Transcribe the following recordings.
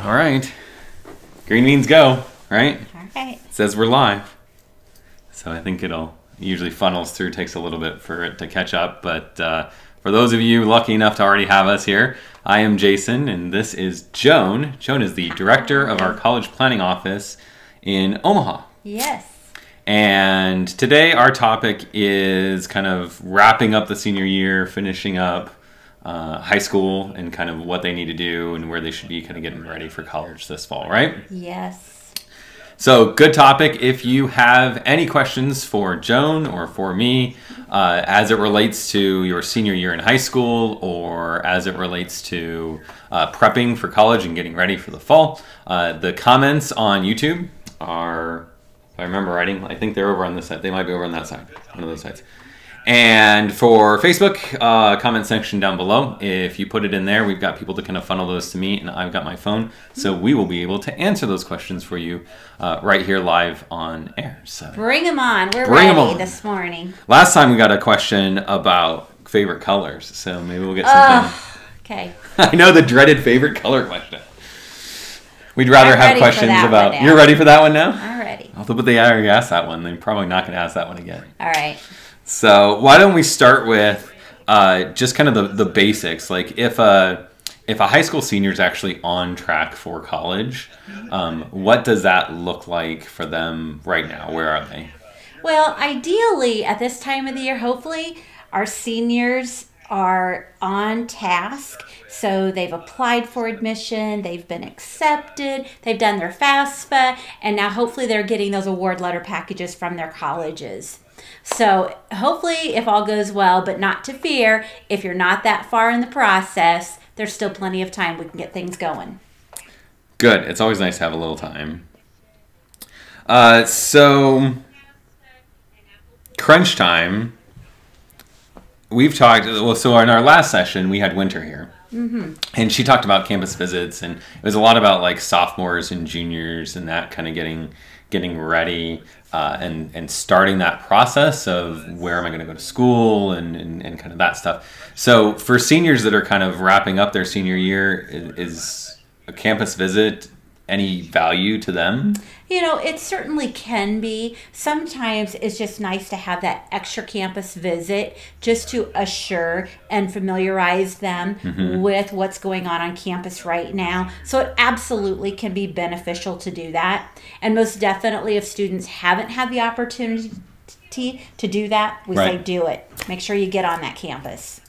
All right. Green means go, right? All right. It says we're live. So I think it'll usually funnels through, takes a little bit for it to catch up. But for those of you lucky enough to already have us here, I am Jason, and this is Joan. Joan is the director of our college planning office in Omaha. Yes. And today our topic is kind of wrapping up the senior year, finishing up high school, and kind of what they need to do and where they should be kind of getting ready for college this fall, right? Yes. So good topic. If you have any questions for Joan or for me as it relates to your senior year in high school, or as it relates to prepping for college and getting ready for the fall, the comments on YouTube are, if I remember writing, I think they're over on this side. They might be over on that side, one of those sides. And for Facebook, comment section down below. If you put it in there, we've got people to kind of funnel those to me, and I've got my phone. So we will be able to answer those questions for you right here live on air. So bring them on. We're ready this morning. Last time we got a question about favorite colors. So maybe we'll get something. Okay. I know, the dreaded favorite color question. We'd rather have questions about... You're ready for that one now? I'm ready. But they already asked that one. They're probably not going to ask that one again. All right. So why don't we start with just kind of the basics. Like if a high school senior is actually on track for college, what does that look like for them right now? Where are they? Well, ideally at this time of the year, hopefully our seniors are on task. So they've applied for admission, they've been accepted, they've done their FAFSA, and now hopefully they're getting those award letter packages from their colleges. So hopefully, if all goes well, but not to fear, if you're not that far in the process, there's still plenty of time. We can get things going. Good. It's always nice to have a little time. So crunch time. We've talked, well, so in our last session, we had Winter here. Mm-hmm. And she talked about campus visits, and it was a lot about like sophomores and juniors and that kind of getting ready and starting that process of where am I going to go to school and kind of that stuff. So for seniors that are kind of wrapping up their senior year, is a campus visit any value to them? You know, it certainly can be. Sometimes it's just nice to have that extra campus visit just to assure and familiarize them with what's going on campus right now. So it absolutely can be beneficial to do that. And most definitely, if students haven't had the opportunity to do that, we say do it. Make sure you get on that campus.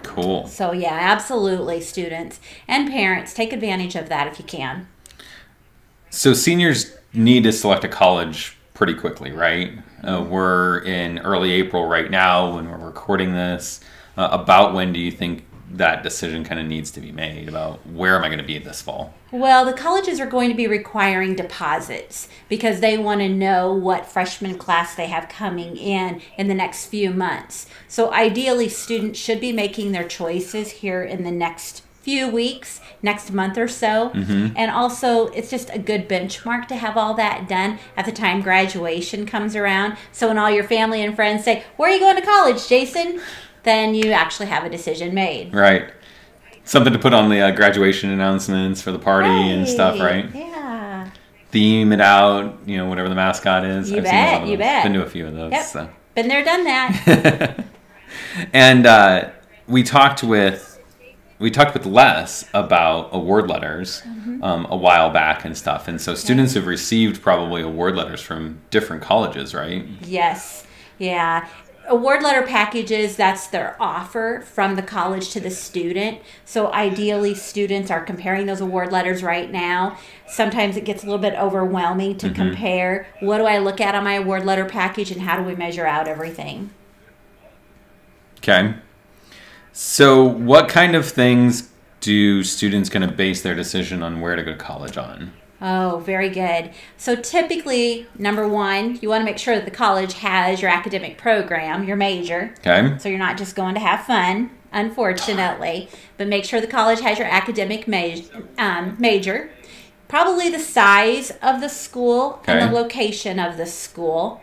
Cool. So yeah, absolutely, students and parents, take advantage of that if you can. So seniors need to select a college pretty quickly, right? We're in early April right now when we're recording this. About when do you think that decision kind of needs to be made about where am I going to be this fall? Well, the colleges are going to be requiring deposits because they want to know what freshman class they have coming in the next few months. So ideally, students should be making their choices here in the next few weeks, next month or so. And also, it's just a good benchmark to have all that done at the time graduation comes around. So when all your family and friends say, where are you going to college, Jason? Then you actually have a decision made. Right. Something to put on the graduation announcements for the party and stuff, right? Yeah. Theme it out, you know, whatever the mascot is. You bet, you bet. Been to a few of those. Yep. So. Been there, done that. And we talked with Les about award letters a while back and stuff. And so students have received probably award letters from different colleges, right? Yes. Yeah. Award letter packages, that's their offer from the college to the student. So ideally, students are comparing those award letters right now. Sometimes it gets a little bit overwhelming to compare. What do I look at on my award letter package, and how do we measure out everything? Okay. So what kind of things do students kind of base their decision on where to go to college on? Oh, very good. So typically, number one, you want to make sure that the college has your academic program, your major. Okay. So you're not just going to have fun, unfortunately, but make sure the college has your academic major. Probably the size of the school and the location of the school.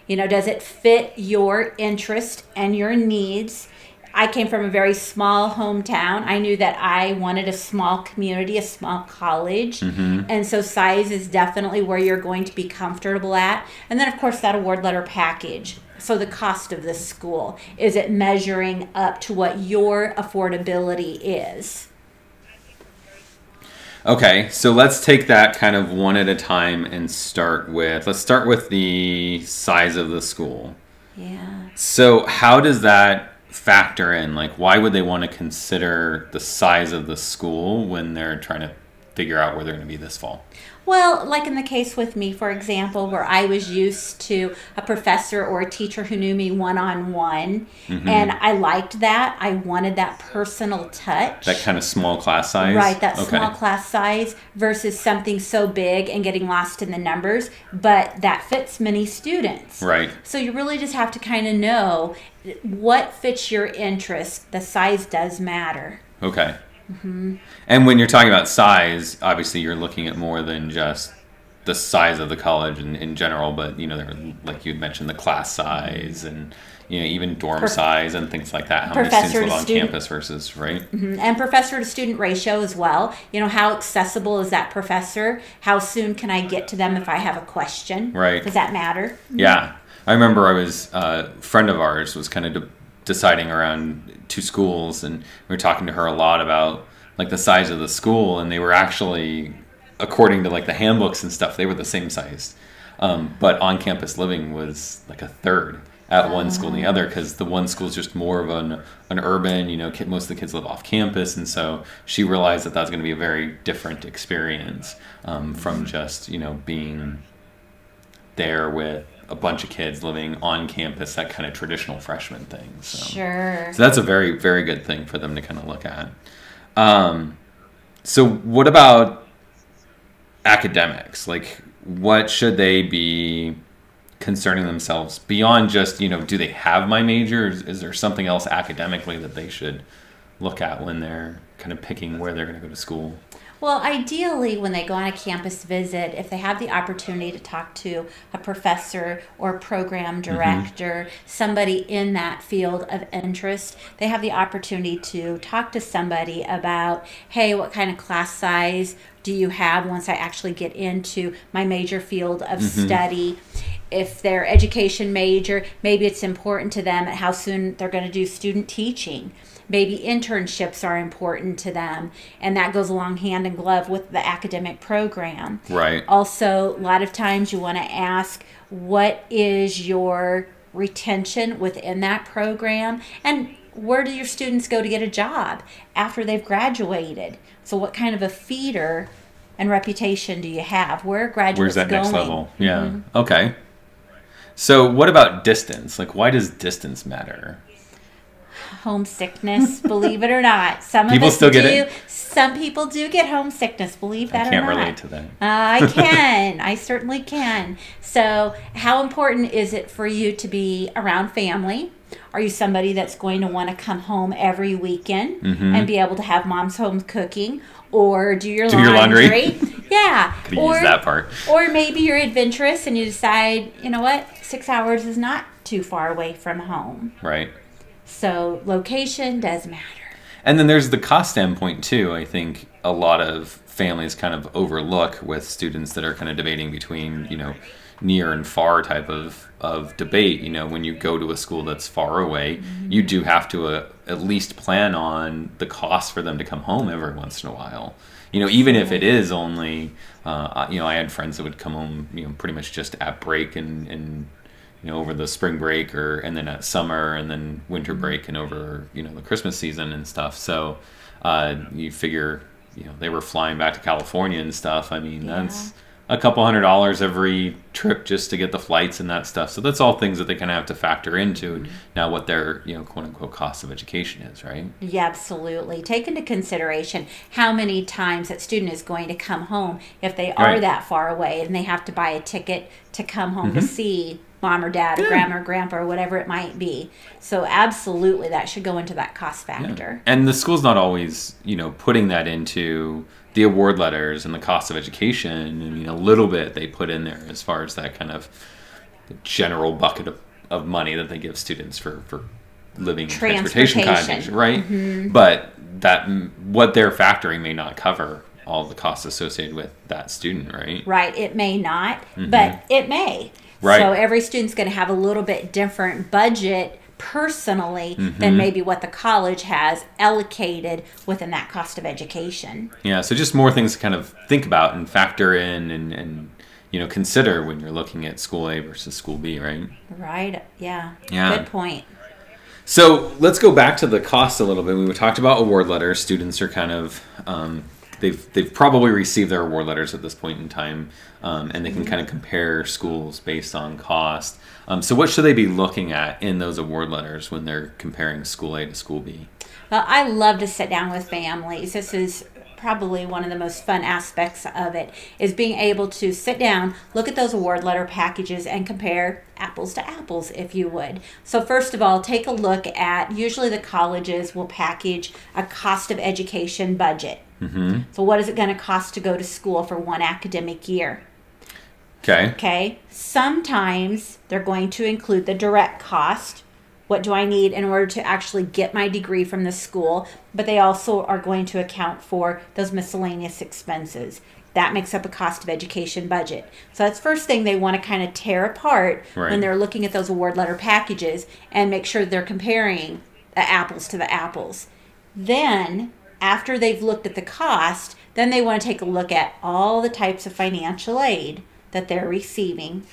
You know, does it fit your interest and your needs? I came from a very small hometown. I knew that I wanted a small community, a small college. And so size is definitely where you're going to be comfortable at. And then, of course, that award letter package. So the cost of this school, is it measuring up to what your affordability is? Okay, so let's take that kind of one at a time and let's start with the size of the school. Yeah. So how does that factor in? Like, why would they want to consider the size of the school when they're trying to figure out where they're going to be this fall? Well, like in the case with me, for example, where I was used to a professor or a teacher who knew me one-on-one, and I liked that. I wanted that personal touch. That kind of small class size? Right, that small class size versus something so big and getting lost in the numbers, but that fits many students. Right. So you really just have to kind of know what fits your interest. The size does matter. Okay. And when you're talking about size, obviously you're looking at more than just the size of the college in general, but like you mentioned, the class size and even dorm size and things like that. How many students live on campus versus, right? And professor to student ratio as well. How accessible is that professor? How soon can I get to them if I have a question? Right. Does that matter? Yeah. I remember a friend of ours was kind of deciding around two schools, and we were talking to her a lot about like the size of the school, and they were actually, according to like the handbooks and stuff, they were the same size, but on-campus living was like a third at one school than the other, because the one school is just more of an urban, most of the kids live off campus, and so she realized that that's going to be a very different experience from just being there with a bunch of kids living on campus, that kind of traditional freshman thing. Sure. So that's a very, very good thing for them to kind of look at. So what about academics? Like, what should they be concerning themselves beyond just, do they have my major? Is there something else academically that they should look at when they're kind of picking where they're going to go to school? Well, ideally, when they go on a campus visit, if they have the opportunity to talk to a professor or program director, somebody in that field of interest, they have the opportunity to talk to somebody about, hey, what kind of class size do you have once I actually get into my major field of study? If they're education major, maybe it's important to them at how soon they're going to do student teaching. Maybe internships are important to them, and that goes along hand in glove with the academic program. Right. Also, a lot of times you want to ask, what is your retention within that program? And where do your students go to get a job after they've graduated? So what kind of a feeder and reputation do you have? Where are graduates Where's that going? next level? Yeah. Okay. So what about distance? Like, why does distance matter? Homesickness, believe it or not. People still get it? Some people do get homesickness, believe that or not. I can't relate to that. I can. I certainly can. So how important is it for you to be around family? Are you somebody that's going to want to come home every weekend and be able to have mom's home cooking? Or do your laundry? Yeah. Could use that part. Or maybe you're adventurous and you decide, you know what, 6 hours is not too far away from home. Right. So location does matter. And then there's the cost standpoint too. I think a lot of families kind of overlook with students that are kind of debating between, near and far type of debate. When you go to a school that's far away, you do have to at least plan on the cost for them to come home every once in a while. Even if it is only, I had friends that would come home, pretty much just at break and over the spring break and then at summer and then winter break and over, the Christmas season and stuff. So you figure, they were flying back to California and stuff. I mean, that's a couple $100 every trip just to get the flights and that stuff. So that's all things that they kind of have to factor into now what their, quote unquote cost of education is, right? Yeah, absolutely. Take into consideration how many times that student is going to come home if they are that far away and they have to buy a ticket to come home to see mom or dad or grandma or grandpa or whatever it might be. So absolutely that should go into that cost factor. And the school's not always, putting that into the award letters and the cost of education. I mean, a little bit they put in there as far as that kind of general bucket of money that they give students for living and transportation contributions, right? But what they're factoring may not cover all the costs associated with that student, right? Right. It may not, but it may. Right. So every student's going to have a little bit different budget personally than maybe what the college has allocated within that cost of education. Yeah. So just more things to kind of think about and factor in and consider when you're looking at school A versus school B, right? Right. Yeah. Yeah. Good point. So let's go back to the cost a little bit. We talked about award letters. Students are kind of they've probably received their award letters at this point in time, and they can kind of compare schools based on cost. So what should they be looking at in those award letters when they're comparing school A to school B? Well, I love to sit down with families. This is probably one of the most fun aspects of it, is being able to sit down, look at those award letter packages, and compare apples to apples, if you would. So first of all, take a look at, usually the colleges will package a cost of education budget. So what is it going to cost to go to school for one academic year? Okay. Sometimes they're going to include the direct cost. What do I need in order to actually get my degree from the school? But they also are going to account for those miscellaneous expenses. That makes up a cost of education budget. So that's first thing they want to kind of tear apart when they're looking at those award letter packages and make sure they're comparing the apples to the apples. Then, after they've looked at the cost, then they want to take a look at all the types of financial aid that they're receiving.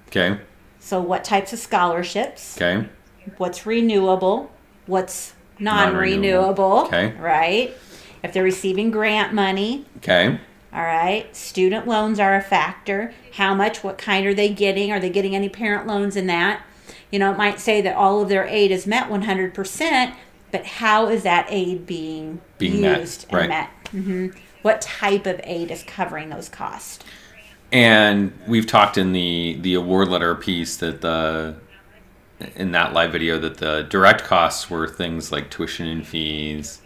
Okay. So what types of scholarships? Okay. What's renewable? What's non-renewable? Okay. Right. If they're receiving grant money. Okay. All right. Student loans are a factor. How much? What kind are they getting? Are they getting any parent loans in that? It might say that all of their aid is met 100%, but how is that aid being used met? And met? What type of aid is covering those costs? And we've talked in the award letter piece that in that live video that the direct costs were things like tuition and fees,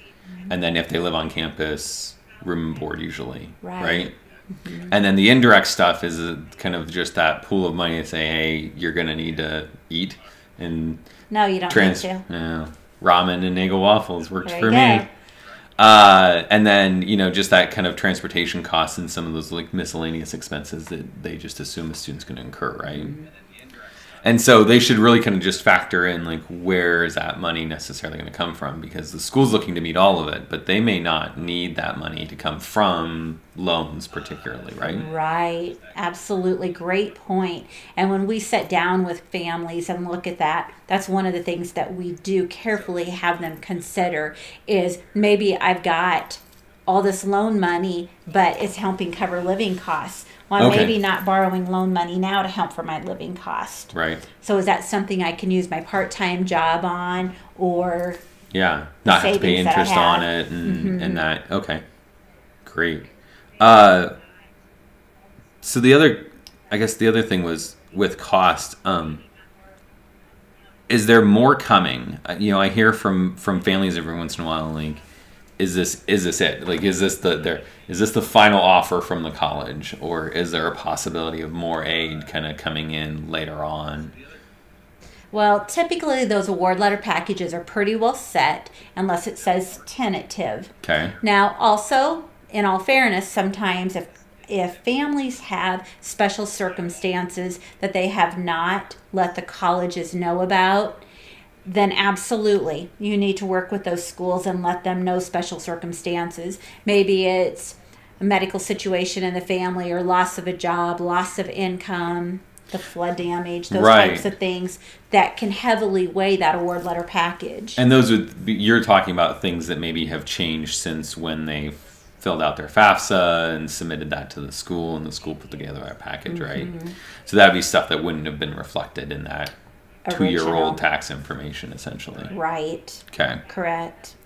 and then if they live on campus, room and board usually, right? And then the indirect stuff is kind of just that pool of money to say, hey, you're going to need to eat. And no, you don't need to. Yeah, ramen and Eggo waffles works for go. me. And then, just that kind of transportation costs and some of those like miscellaneous expenses that they just assume a student's going to incur, right? And so they should really kind of just factor in like, where is that money necessarily going to come from? Because the school's looking to meet all of it, but they may not need that money to come from loans particularly, right? Right. Absolutely. Great point. And when we sit down with families and look at that, that's one of the things that we do carefully have them consider is maybe I've got all this loan money, but it's helping cover living costs. Well, I'm maybe not borrowing loan money now to help for my living cost. Right. So is that something I can use my part-time job on, or not have to pay interest on it and that? Okay, great. So the other thing was with cost. Is there more coming? I hear from families every once in a while, like, is this it? Like, is this the final offer from the college, or is there a possibility of more aid kind of coming in later on? Well, typically those award letter packages are pretty well set unless it says tentative. Okay. Now, also, in all fairness, sometimes if families have special circumstances that they have not let the colleges know about, then absolutely you need to work with those schools and let them know special circumstances. Maybe it's a medical situation in the family, or loss of a job, loss of income, the flood damage, those types of things that can heavily weigh that award letter package. And those you're talking about things that maybe have changed since when they filled out their FAFSA and submitted that to the school, and the school put together a package, right? So that'd be stuff that wouldn't have been reflected in that 2-year-old tax information, essentially. Right. Okay. Correct.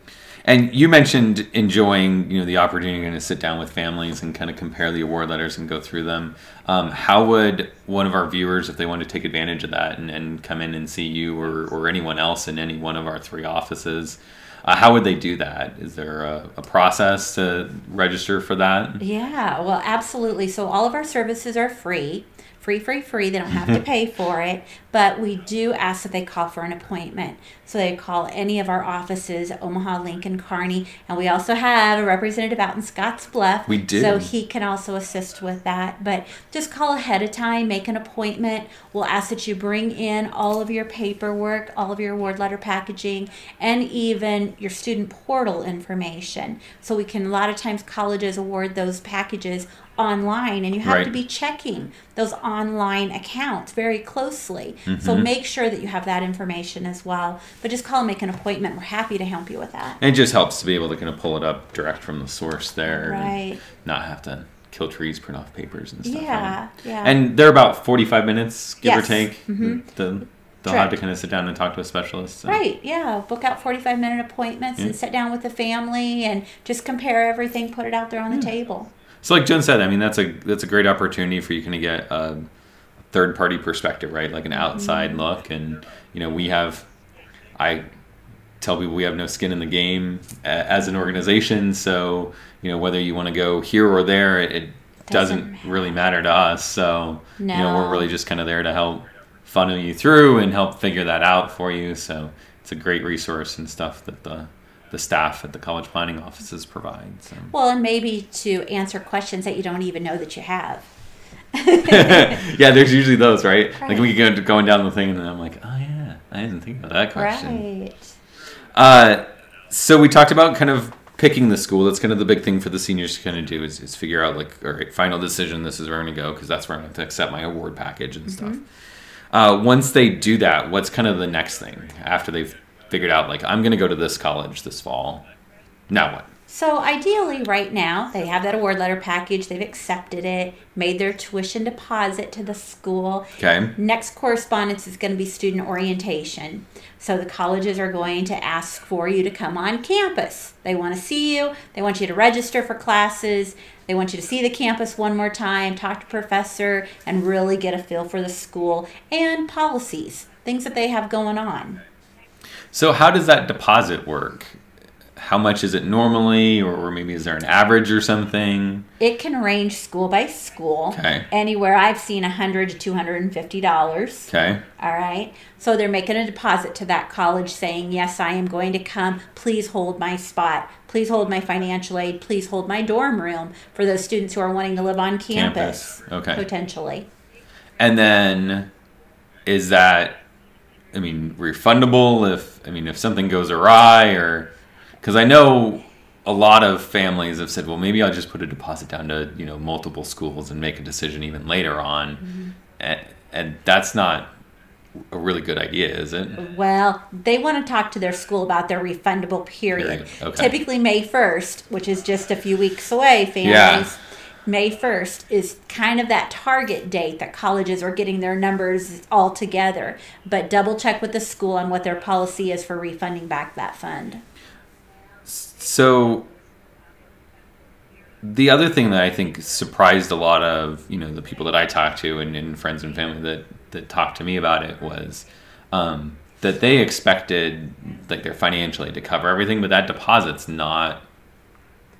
And you mentioned enjoying, the opportunity to sit down with families and kind of compare the award letters and go through them. How would one of our viewers, if they want to take advantage of that and come in and see you or anyone else in any one of our 3 offices, how would they do that? Is there a process to register for that? Yeah, well, absolutely. So all of our services are free free. They don't have to pay for it, but we do ask that they call for an appointment. So they call any of our offices, Omaha, Lincoln, Kearney, and we also have a representative out in Scottsbluff. We do. So he can also assist with that. But just call ahead of time, make an appointment. We'll ask that you bring in all of your paperwork, all of your award letter packaging, and even your student portal information. So we can, a lot of times colleges award those packages online, and you have to be checking those online accounts very closely. So make sure that you have that information as well. But just call and make an appointment. We're happy to help you with that. And it just helps to be able to kind of pull it up direct from the source there. Right. And not have to kill trees, print off papers and stuff. Yeah, right? yeah. And they're about 45 minutes, give or take. They'll have to kind of sit down and talk to a specialist. So. Right, yeah. Book out 45-minute appointments and sit down with the family and just compare everything, put it out there on the table. So like Joan said, I mean, that's a great opportunity for you to get a third-party perspective, right? Like an outside look. And, you know, I tell people we have no skin in the game as an organization. So, you know, whether you want to go here or there, it doesn't really matter to us. So, you know, we're really just kind of there to help funnel you through and help figure that out for you. So it's a great resource and stuff that the staff at the college planning offices provide. So. Well, and maybe to answer questions that you don't even know that you have. Yeah, there's usually those, right? Like we go going down the thing and then I'm like, oh yeah, I didn't think about that question. Right. So we talked about kind of picking the school. That's kind of the big thing for the seniors to kind of do is figure out like, all right, final decision, this is where I'm going to go because that's where I'm going to accept my award package and stuff. Once they do that, what's kind of the next thing after they've figured out, like, I'm going to go to this college this fall? Now what? So ideally right now, they have that award letter package. They've accepted it, made their tuition deposit to the school. Okay. Next correspondence is going to be student orientation. So the colleges are going to ask for you to come on campus. They want to see you. They want you to register for classes. They want you to see the campus one more time, talk to professor, and really get a feel for the school and policies, things that they have going on. So how does that deposit work? How much is it normally, or maybe is there an average or something? It can range school by school. Okay. Anywhere I've seen $100 to $250. Okay. All right. So they're making a deposit to that college saying, yes, I am going to come. Please hold my spot. Please hold my financial aid. Please hold my dorm room for those students who are wanting to live on campus. Okay. Potentially. And then is that, I mean, refundable if something goes awry, or because I know a lot of families have said, well, maybe I'll just put a deposit down to, you know, multiple schools and make a decision even later on. And that's not a really good idea, is it? Well, they want to talk to their school about their refundable period. Okay. Typically May 1st, which is just a few weeks away, families. Yeah. May 1st is kind of that target date that colleges are getting their numbers all together. But double check with the school on what their policy is for refunding back that fund. So the other thing that I think surprised a lot of, you know, the people that I talked to and friends and family that talked to me about it was that they expected like their financial aid to cover everything, but that deposit's not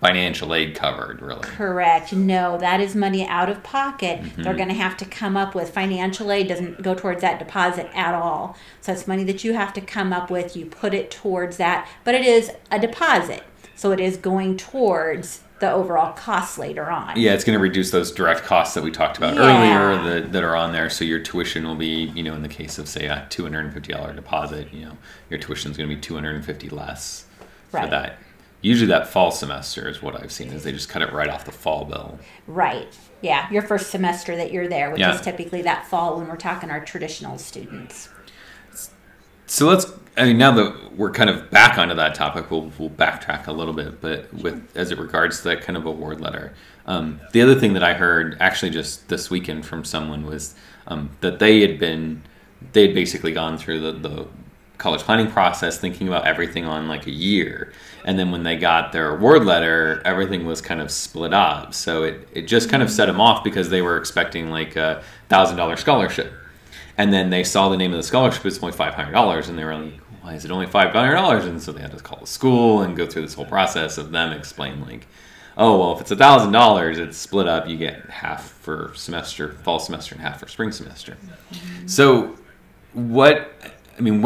financial aid covered, really. Correct. No, that is money out of pocket. They're going to have to come up with. Financial aid doesn't go towards that deposit at all. So it's money that you have to come up with. You put it towards that, but it is a deposit. So it is going towards the overall costs later on. Yeah, it's going to reduce those direct costs that we talked about earlier that are on there. So your tuition will be, you know, in the case of, say, a $250 deposit, you know, your tuition is going to be $250 less for that. Usually that fall semester is what I've seen, is they just cut it right off the fall bill. Right. Yeah, your first semester that you're there, which is typically that fall when we're talking our traditional students. So now that we're kind of back onto that topic, we'll backtrack a little bit, but as it regards to that kind of award letter. The other thing that I heard actually just this weekend from someone was that they had basically gone through the college planning process thinking about everything on like a year, and then when they got their award letter, everything was kind of split up. So it just kind of set them off because they were expecting like a $1,000 scholarship, and then they saw the name of the scholarship, it's only $500, and they were like, why is it only $500? And so they had to call the school and go through this whole process of them explain like, oh, well, if it's $1,000, it's split up. You get half for semester, fall semester, and half for spring semester. So what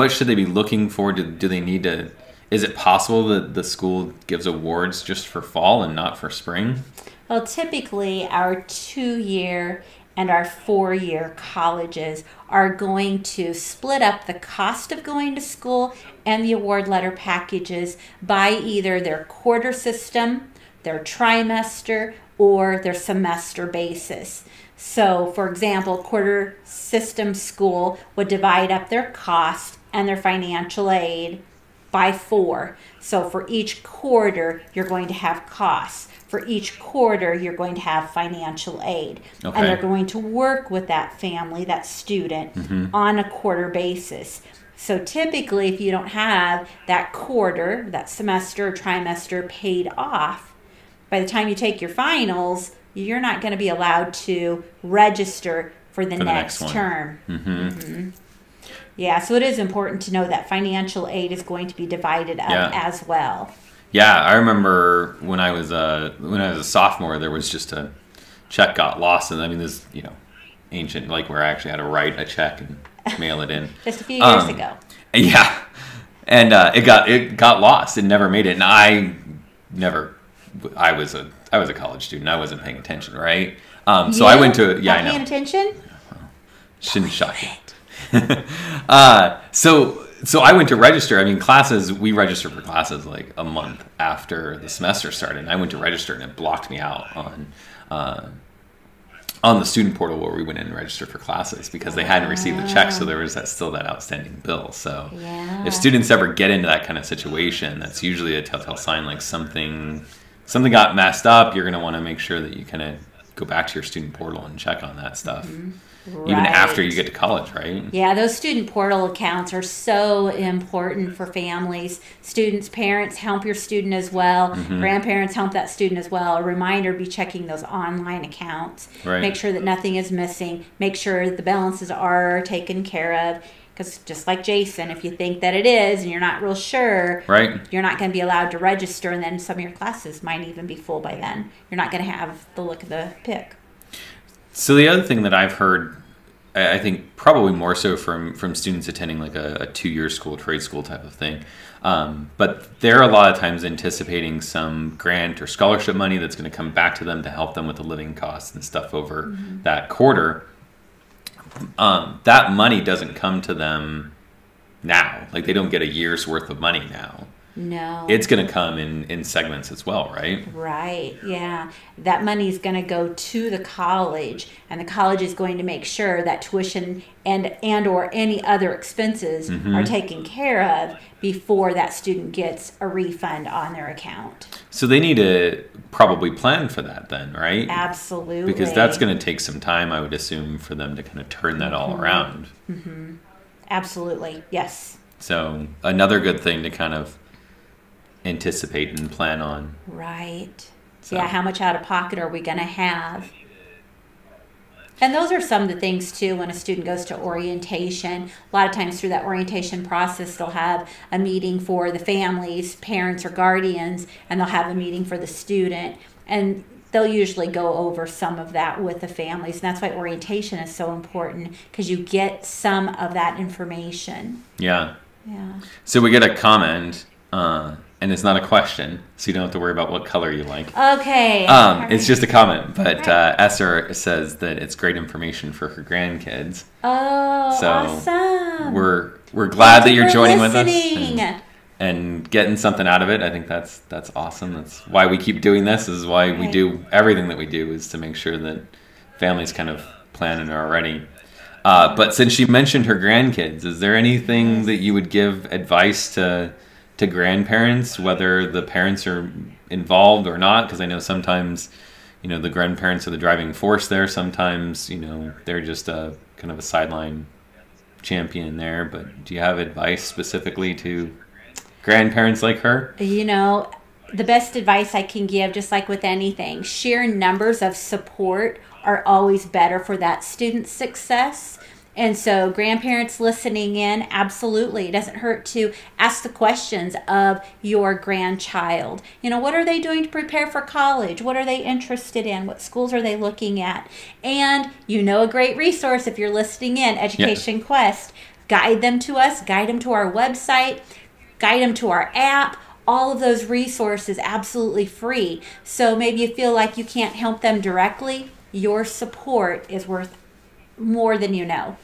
should they be looking for? Do they need to, is it possible that the school gives awards just for fall and not for spring? Well, typically our 2-year and our 4-year colleges are going to split up the cost of going to school and the award letter packages by either their quarter system, their trimester, or their semester basis. So, for example, quarter system school would divide up their cost and their financial aid by 4. So for each quarter, you're going to have costs. For each quarter, you're going to have financial aid. Okay. And they're going to work with that family, that student, on a quarter basis. So typically, if you don't have that quarter, that semester or trimester paid off, by the time you take your finals, you're not going to be allowed to register for the next term. Yeah, so it is important to know that financial aid is going to be divided up as well. Yeah, I remember when I was a sophomore, there was just a check got lost, and I mean this, ancient, like where I actually had to write a check and mail it in. Just a few years ago. Yeah, and it got lost. It never made it, and I was a college student. I wasn't paying attention, right? So I went to I know. Paying attention? Shouldn't shock you. So I went to register. I mean, we registered for classes like a month after the semester started. And I went to register, and it blocked me out on the student portal where we went in and registered for classes because they hadn't received the check, so there was still that outstanding bill. So if students ever get into that kind of situation, that's usually a telltale sign, like something got messed up. You're going to want to make sure that you kind of go back to your student portal and check on that stuff. Even after you get to college, right? Yeah, those student portal accounts are so important for families. Students, parents, help your student as well. Grandparents, help that student as well. A reminder, be checking those online accounts. Make sure that nothing is missing. Make sure the balances are taken care of. Because just like Jason, if you think that it is and you're not real sure, you're not going to be allowed to register, and then some of your classes might even be full by then. You're not going to have the look of the pick. So the other thing that I've heard, I think probably more so from students attending like a 2-year school, trade school type of thing, but they're a lot of times anticipating some grant or scholarship money that's going to come back to them to help them with the living costs and stuff over that quarter. That money doesn't come to them now. Like they don't get a year's worth of money now. No. It's going to come in segments as well, right? Right, yeah. That money is going to go to the college, and the college is going to make sure that tuition and or any other expenses are taken care of before that student gets a refund on their account. So they need to probably plan for that then, right? Absolutely. Because that's going to take some time, I would assume, for them to kind of turn that all around. Absolutely, yes. So another good thing to kind of anticipate and plan on. Right. So. Yeah, how much out of pocket are we going to have? And those are some of the things, too, when a student goes to orientation. A lot of times through that orientation process, they'll have a meeting for the families, parents, or guardians, and they'll have a meeting for the student. And they'll usually go over some of that with the families. And that's why orientation is so important, because you get some of that information. Yeah. So we get a comment, and it's not a question, so you don't have to worry about what color you like. Okay. It's just a comment, but Esther says that it's great information for her grandkids. Oh, so awesome. We're glad that you're joining with us and getting something out of it. I think that's awesome. That's why we keep doing this. This is why we do everything that we do, is to make sure that families kind of plan and are ready. But since she mentioned her grandkids, is there anything that you would give advice to grandparents, whether the parents are involved or not? Because I know sometimes, the grandparents are the driving force there. Sometimes, they're just a kind of a sideline champion there. But do you have advice specifically to grandparents like her? The best advice I can give, just like with anything, sheer numbers of support are always better for that student's success. And so grandparents listening in, absolutely. It doesn't hurt to ask the questions of your grandchild. You know, what are they doing to prepare for college? What are they interested in? What schools are they looking at? And you know, a great resource if you're listening in, Education Quest. Guide them to us, guide them to our website, guide them to our app. All of those resources absolutely free. So maybe you feel like you can't help them directly. Your support is worth more than you know.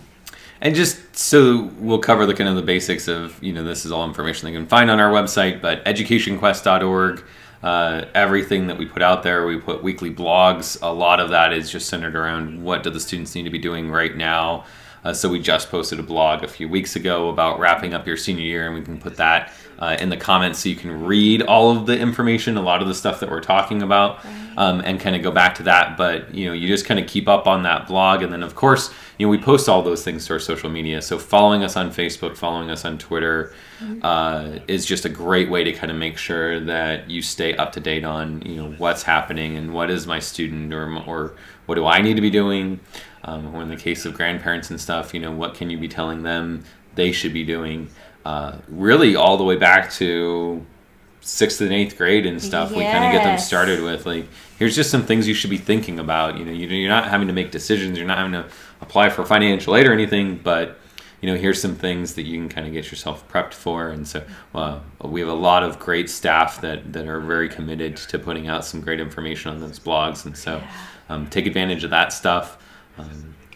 And just so we'll cover the kind of the basics of, you know, this is all information they can find on our website, but educationquest.org, everything that we put out there, we put weekly blogs. A lot of that is just centered around what do the students need to be doing right now. So we just posted a blog a few weeks ago about wrapping up your senior year, and we can put that in the comments so you can read all of the information, a lot of the stuff that we're talking about, and kind of go back to that. But, you know, you just kind of keep up on that blog. And then, of course, you know, we post all those things to our social media. So following us on Facebook, following us on Twitter is just a great way to kind of make sure that you stay up to date on, you know, what's happening and what is my student or what do I need to be doing. Or in the case of grandparents and stuff, you know, what can you be telling them they should be doing? Really all the way back to 6th and 8th grade and stuff. We kind of get them started with, like, here's just some things you should be thinking about. You know, you're not having to make decisions. You're not having to apply for financial aid or anything, but, you know, here's some things that you can kind of get yourself prepped for. And so we have a lot of great staff that are very committed to putting out some great information on those blogs. And so take advantage of that stuff.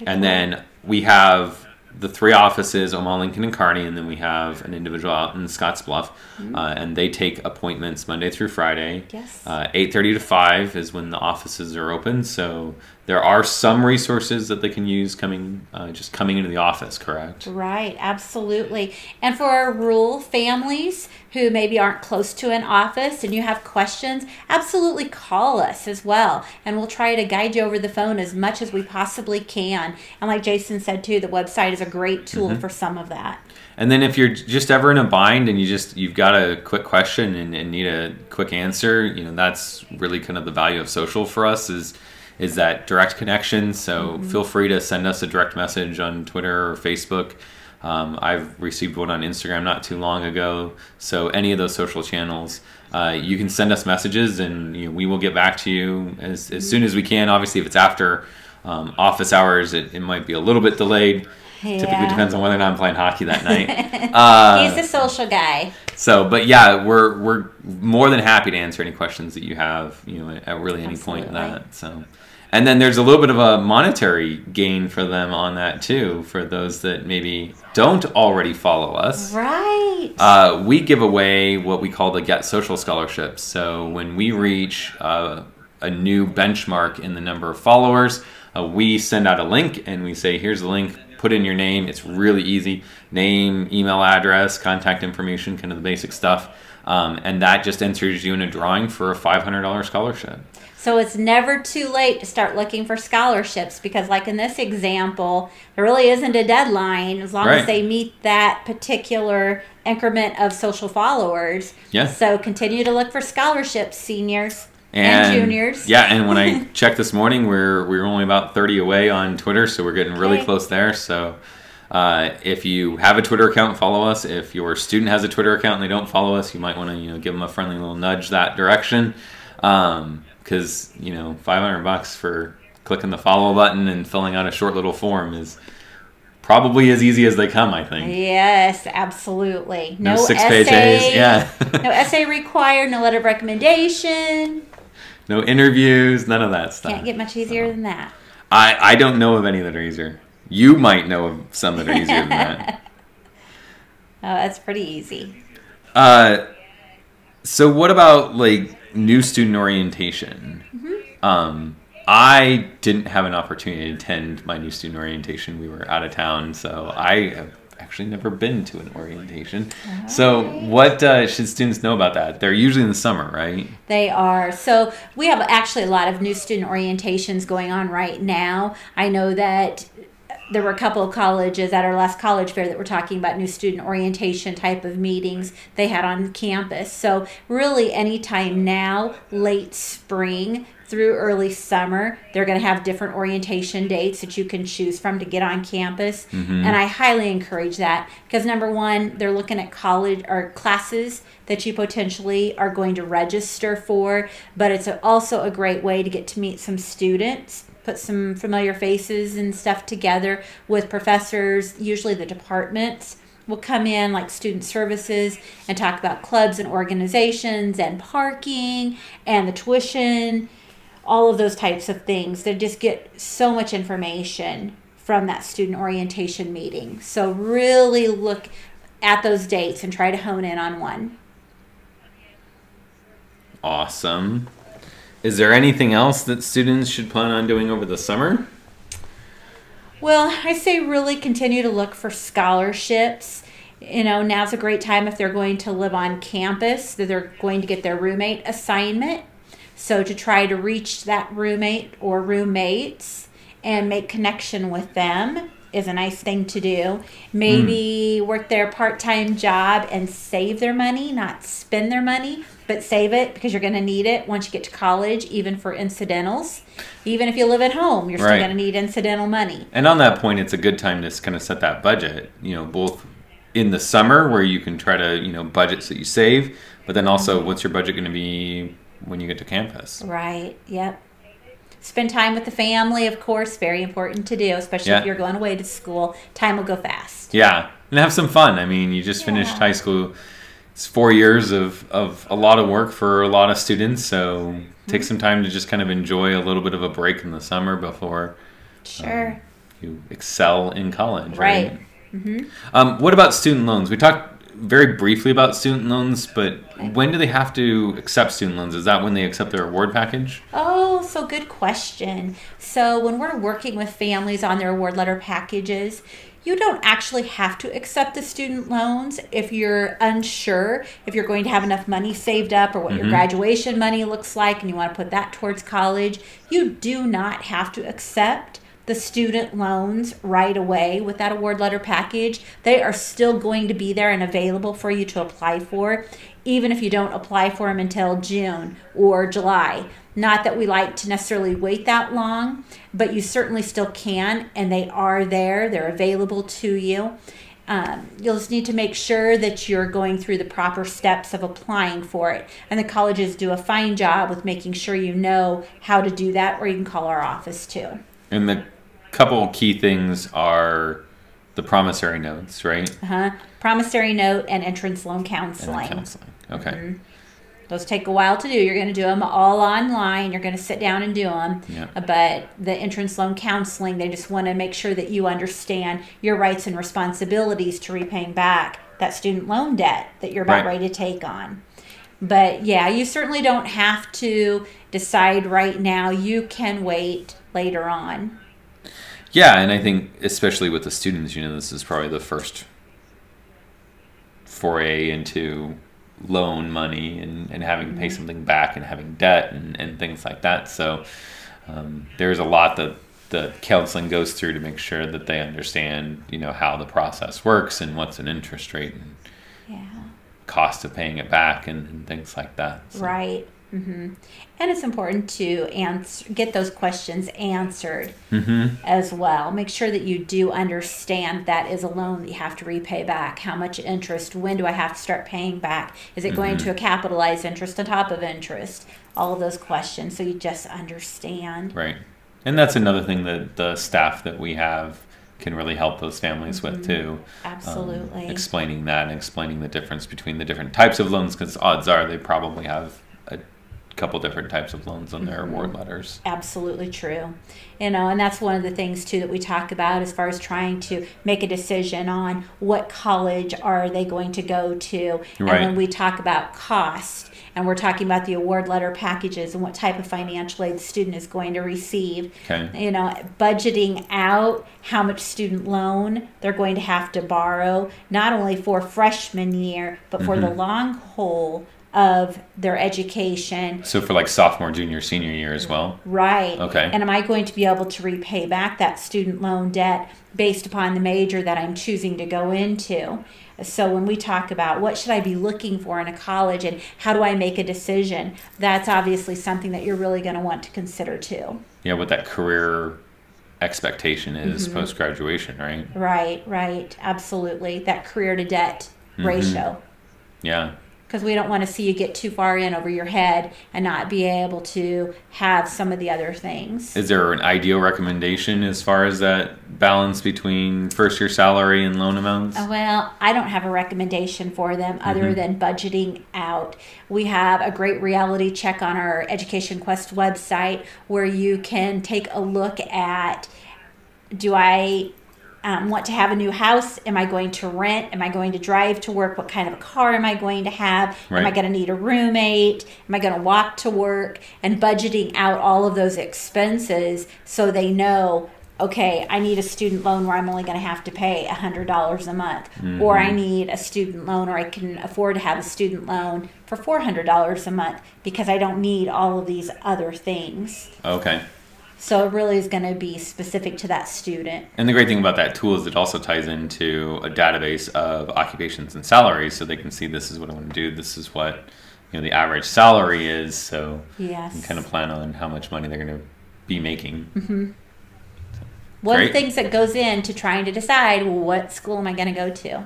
And then we have the 3 offices, Omaha, Lincoln, and Kearney, and then we have an individual out in Scottsbluff, and they take appointments Monday through Friday. 8:30 to 5 is when the offices are open, so there are some resources that they can use coming into the office, correct? Right, absolutely. And for our rural families who maybe aren't close to an office and you have questions, absolutely call us as well. And we'll try to guide you over the phone as much as we possibly can. And like Jason said too, the website is a great tool for some of that. And then if you're just ever in a bind and you've got a quick question and need a quick answer, you know, that's really kind of the value of social for us is that direct connection. So feel free to send us a direct message on Twitter or Facebook. I've received one on Instagram not too long ago. So any of those social channels, you can send us messages, and, you know, we will get back to you as soon as we can. Obviously, if it's after office hours, it might be a little bit delayed. Typically depends on whether or not I'm playing hockey that night. He's a social guy. So, but yeah, we're more than happy to answer any questions that you have, you know, at really any point in that. So, and then there's a little bit of a monetary gain for them on that too, for those that maybe don't already follow us. Right. We give away what we call the Get Social scholarships. So when we reach a new benchmark in the number of followers, we send out a link and we say, here's the link. Put in your name. It's really easy. Name, email address, contact information, kind of the basic stuff. And that just enters you in a drawing for a $500 scholarship. So it's never too late to start looking for scholarships, because like in this example, there really isn't a deadline as long as they meet that particular increment of social followers. Yeah. So continue to look for scholarships, seniors. And juniors. Yeah, and when I checked this morning, we're only about 30 away on Twitter, so we're getting really close there. So if you have a Twitter account, follow us. If your student has a Twitter account and they don't follow us, you might want to, you know, give them a friendly little nudge that direction, because, you know, $500 for clicking the follow button and filling out a short little form is probably as easy as they come, I think. Yes, absolutely. No 6-page essays. Yeah. No essay required, no letter of recommendation. No interviews, none of that stuff. Can't get much easier than that. I don't know of any that are easier. You might know of some that are easier than that. Oh, that's pretty easy. So what about, like, new student orientation? I didn't have an opportunity to attend my new student orientation. We were out of town, so I have actually never been to an orientation. So what should students know about that? They're usually in the summer, right? They are. So we have actually a lot of new student orientations going on right now. I know that there were a couple of colleges at our last college fair that were talking about new student orientation type of meetings they had on campus. So really anytime now, late spring through early summer, they're going to have different orientation dates that you can choose from to get on campus. And I highly encourage that because number one, they're looking at college or classes that you potentially are going to register for, but it's also a great way to get to meet some students, put some familiar faces and stuff together with professors. Usually the departments will come in, like student services, and talk about clubs and organizations and parking and the tuition, all of those types of things. They just get so much information from that student orientation meeting. So really look at those dates and try to hone in on one. Awesome. Is there anything else that students should plan on doing over the summer? Well, I say really continue to look for scholarships. You know, now's a great time if they're going to live on campus, that they're going to get their roommate assignment. So to try to reach that roommate or roommates and make connection with them is a nice thing to do. Maybe work their part-time job and save their money, not spend their money, but save it because you're going to need it once you get to college, even for incidentals. Even if you live at home, you're still going to need incidental money. And on that point, it's a good time to kind of set that budget, you know, both in the summer where you can try to, you know, budget so you save, but then also what's your budget going to be when you get to campus? Right. Yep. Spend time with the family, of course, very important to do, especially if you're going away to school. Time will go fast. Yeah, and have some fun. I mean, you just finished high school. It's 4 years of a lot of work for a lot of students, so take some time to just kind of enjoy a little bit of a break in the summer before you excel in college. Right. What about student loans? We talked very briefly about student loans, but when do they have to accept student loans? Is that when they accept their award package? Oh, so good question. So when we're working with families on their award letter packages, you don't actually have to accept the student loans if you're unsure if you're going to have enough money saved up or what your graduation money looks like and you want to put that towards college. You do not have to accept the student loans right away with that award letter package. They are still going to be there and available for you to apply for, even if you don't apply for them until June or July. Not that we like to necessarily wait that long, but you certainly still can, and they are there. They're available to you. You'll just need to make sure that you're going through the proper steps of applying for it. And the colleges do a fine job with making sure you know how to do that, or you can call our office too. And the couple key things are the promissory notes, right? Promissory note and entrance loan counseling. Okay. Those take a while to do. You're going to do them all online. You're going to sit down and do them. But the entrance loan counseling, they just want to make sure that you understand your rights and responsibilities to repaying back that student loan debt that you're about ready to take on. But yeah, you certainly don't have to decide right now. You can wait later on. Yeah, and I think especially with the students, you know, this is probably the first foray into loan money and having to pay something back and having debt and things like that. So there's a lot that the counseling goes through to make sure that they understand, you know, how the process works and what's an interest rate and cost of paying it back and things like that. So. Right. And it's important to get those questions answered as well. Make sure that you do understand that is a loan that you have to repay back. How much interest? When do I have to start paying back? Is it going to a capitalized interest on top of interest? All of those questions, so you just understand. Right. And that's another thing that the staff that we have can really help those families with too. Absolutely. Explaining that and explaining the difference between the different types of loans, because odds are they probably have a couple different types of loans on their award letters. Absolutely true. You know, and that's one of the things too that we talk about as far as trying to make a decision on what college are they going to go to. And when we talk about cost, and we're talking about the award letter packages and what type of financial aid the student is going to receive. You know, budgeting out how much student loan they're going to have to borrow, not only for freshman year, but for the long haul of their education. So for like sophomore, junior, senior year as well? Right. Okay. And am I going to be able to repay back that student loan debt based upon the major that I'm choosing to go into? So when we talk about what should I be looking for in a college and how do I make a decision, that's obviously something that you're really going to want to consider too. Yeah, what that career expectation is post-graduation, right? Right. Absolutely. That career to debt ratio. Yeah. Because we don't want to see you get too far in over your head and not be able to have some of the other things. Is there an ideal recommendation as far as that balance between first-year salary and loan amounts? Well, I don't have a recommendation for them other than budgeting out. We have a great reality check on our Education Quest website where you can take a look at, do I want to have a new house? Am I going to rent? Am I going to drive to work? What kind of a car am I going to have? Right. Am I going to need a roommate? Am I going to walk to work? And budgeting out all of those expenses so they know, okay, I need a student loan where I'm only going to have to pay $100 a month. Or I need a student loan, or I can afford to have a student loan for $400 a month because I don't need all of these other things. Okay. So it really is going to be specific to that student. And the great thing about that tool is it also ties into a database of occupations and salaries, so they can see this is what I want to do, this is what the average salary is, so Yes. you can kind of plan on how much money they're going to be making. One of the Great. things that goes into trying to decide, well, what school am I going to go to?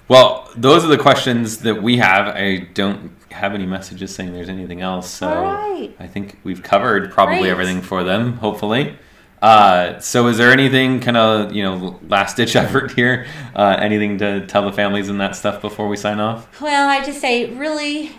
Well, those are the questions that we have. I don't have any messages saying there's anything else, so All right. I think we've covered probably Great. everything for them, hopefully. So is there anything kind of, last ditch effort here? Anything to tell the families and that stuff before we sign off? Well, I just say really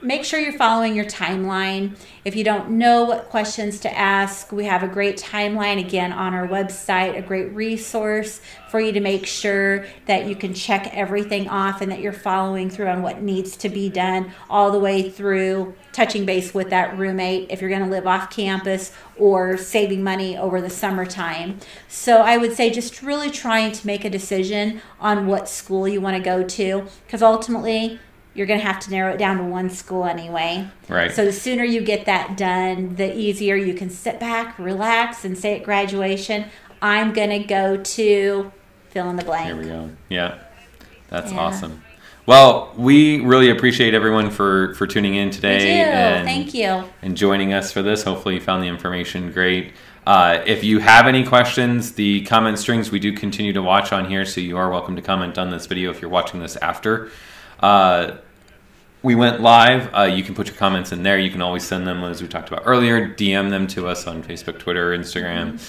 make sure you're following your timeline. If you don't know what questions to ask, we have a great timeline again on our website, a great resource for you to make sure that you can check everything off and that you're following through on what needs to be done, all the way through touching base with that roommate if you're going to live off campus or saving money over the summertime. So I would say just really trying to make a decision on what school you want to go to, because ultimately you're going to have to narrow it down to one school anyway. Right. So the sooner you get that done, the easier you can sit back, relax, and say at graduation, I'm going to go to fill in the blank. Here we go. Yeah. That's awesome. Well, we really appreciate everyone for tuning in today. We do. And, Thank you. And joining us for this. Hopefully you found the information great. If you have any questions, the comment strings we do continue to watch on here, so you are welcome to comment on this video if you're watching this after. We went live. You can put your comments in there. You can always send them, as we talked about earlier, DM them to us on Facebook, Twitter, Instagram,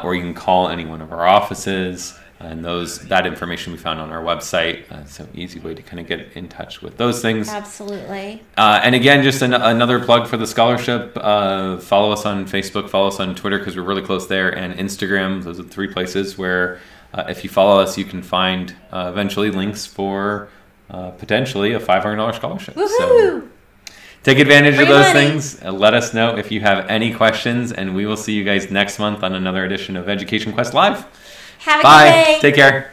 or you can call any one of our offices. And that information we found on our website. So easy way to kind of get in touch with those things. Absolutely. And again, just another plug for the scholarship. Follow us on Facebook, follow us on Twitter because we're really close there, and Instagram. Those are the 3 places where if you follow us, you can find eventually links for potentially a $500 scholarship. Woohoo! So take advantage of Free those money. things. Let us know if you have any questions, and we will see you guys next month on another edition of Education Quest Live. Have a Bye. good day. Take care.